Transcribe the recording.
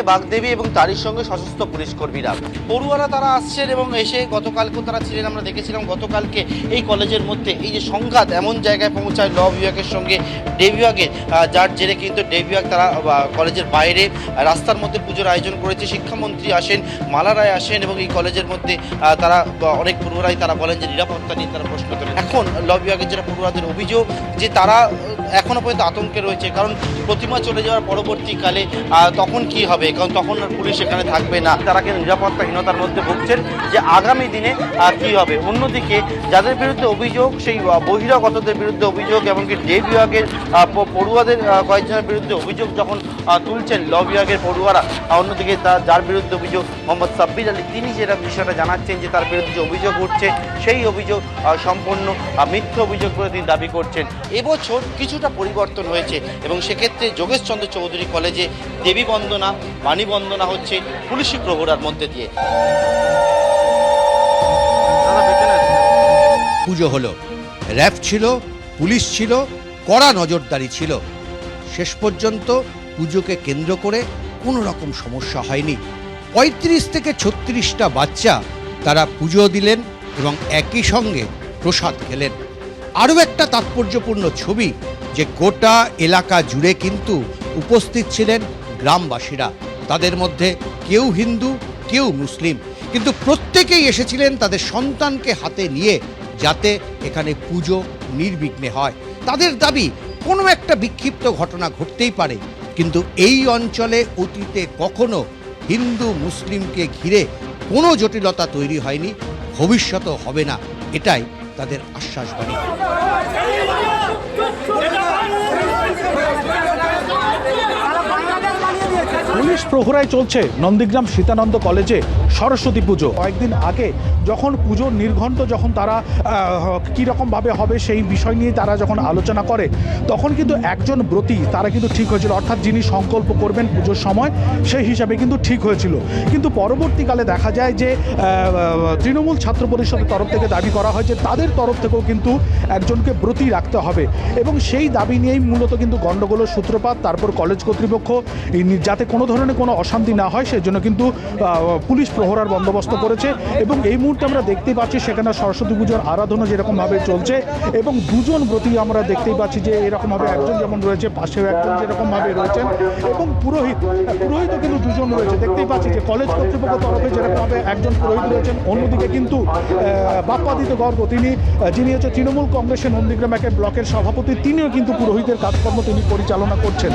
বাগদেবী এবং তারই সঙ্গে সশস্ত্র পুলিশ কর্মীরা। পড়ুয়ারা তারা আসছেন এবং এসে গতকালকেও তারা ছিলেন, আমরা দেখেছিলাম গতকালকে এই কলেজের মধ্যে এই যে সংঘাত এমন জায়গায় পৌঁছায় ল বিভাগের সঙ্গে ডে বিভাগের, যার জেরে কিন্তু ডে বিভাগ তারা কলেজের বাইরে রাস্তার মধ্যে পুজোর আয়োজন করেছে। শিক্ষামন্ত্রী আসেন, মালা রায় আসেন এবং এই কলেজের মধ্যে তারা অনেক পড়ুয়ারাই তারা বলেন যে নিরাপত্তা নিয়ে তারা প্রশ্ন তোলেন। এখন ল বিভাগের যারা পড়ুয়াদের অভিযোগ যে তারা এখনও পর্যন্ত আতঙ্কে রয়েছে, কারণ প্রতিমা চলে যাওয়ার পরবর্তীকালে তখন কি হবে, কারণ তখন আর পুলিশ এখানে থাকবে না। তারা কিন্তু নিরাপত্তাহীনতার মধ্যে ভুগছেন যে আগামী দিনে কি হবে। অন্যদিকে যাদের বিরুদ্ধে অভিযোগ, সেই বহিরাগতদের বিরুদ্ধে অভিযোগ, এমনকি ডে বিভাগের পড়ুয়াদের কয়েকজনের বিরুদ্ধে অভিযোগ যখন তুলছেন ল বিভাগের পড়ুয়ারা, অন্যদিকে যার বিরুদ্ধে অভিযোগ মোহাম্মদ সাব্বির আলী, তিনি যেটা বিষয়টা জানাচ্ছেন যে তার বিরুদ্ধে অভিযোগ উঠছে সেই অভিযোগ সম্পূর্ণ মিথ্যে অভিযোগ করে তিনি দাবি করছেন। এবছর কিছুটা পরিবর্তন হয়েছে এবং সেক্ষেত্রে যোগেশচন্দ্র চৌধুরী কলেজে দেবী বন্দনা, বাণী বন্দনা হচ্ছে পুলিশি প্রহরার মধ্যে দিয়ে। পুজো হলো, র্যাব ছিল, পুলিশ ছিল, কড়া নজরদারি ছিল। শেষ পর্যন্ত পুজোকে কেন্দ্র করে কোনো রকম সমস্যা হয়নি। ৩৫ থেকে ৩৬টা বাচ্চা তারা পুজো দিলেন এবং একই সঙ্গে প্রসাদ খেলেন। আরও একটা তাৎপর্যপূর্ণ ছবি যে গোটা এলাকা জুড়ে কিন্তু উপস্থিত ছিলেন গ্রামবাসীরা। তাদের মধ্যে কেউ হিন্দু, কেউ মুসলিম, কিন্তু প্রত্যেকেই এসেছিলেন তাদের সন্তানকে হাতে নিয়ে যাতে এখানে পুজো নির্বিঘ্নে হয়। তাদের দাবি কোনো একটা বিক্ষিপ্ত ঘটনা ঘটতেই পারে, কিন্তু এই অঞ্চলে অতীতে কখনো হিন্দু মুসলিমকে ঘিরে কোনো জটিলতা তৈরি হয়নি, ভবিষ্যতেও হবে না, এটাই তাদের আশ্বাসবাণী। পুলিশ প্রহরায় চলছে নন্দীগ্রাম সীতানন্দ কলেজে সরস্বতী পুজো। কয়েকদিন আগে যখন পুজোর নির্ঘণ্ট যখন তারা কীরকমভাবে হবে সেই বিষয় নিয়ে তারা যখন আলোচনা করে, তখন কিন্তু একজন ব্রতী তারা কিন্তু ঠিক হয়েছিল, অর্থাৎ যিনি সংকল্প করবেন পুজোর সময় সেই হিসাবে কিন্তু ঠিক হয়েছিল। কিন্তু পরবর্তীকালে দেখা যায় যে তৃণমূল ছাত্র পরিষদের তরফ থেকে দাবি করা হয় যে তাদের তরফ থেকেও কিন্তু একজনকে ব্রতী রাখতে হবে এবং সেই দাবি নিয়েই মূলত কিন্তু গণ্ডগোলের সূত্রপাত। তারপর কলেজ কর্তৃপক্ষ যাতে কোনো ধরনের কোনো অশান্তি না হয় সেজন্য কিন্তু পুলিশ প্রহরার বন্দোবস্ত করেছে এবং এই মুহূর্তে আমরা দেখতেই পাচ্ছি সেখানে সরস্বতী পুজোর আরাধনা যেরকমভাবে চলছে এবং দুজন ব্রতী আমরা দেখতেই পাচ্ছি যে এরকমভাবে একজন যেমন রয়েছে, পাশেও একজন যেরকমভাবে রয়েছেন এবং পুরোহিতও কিন্তু দুজন রয়েছে। দেখতেই পাচ্ছি যে কলেজ কর্তৃপক্ষের তরফে যেরকমভাবে একজন পুরোহিত রয়েছেন, অন্যদিকে কিন্তু বাপ্পাদিত্য গর্গ যিনি হচ্ছে তৃণমূল কংগ্রেসের নন্দীগ্রাম 1 ব্লকের সভাপতি, তিনিও কিন্তু পুরোহিতের কাজকর্ম তিনি পরিচালনা করছেন।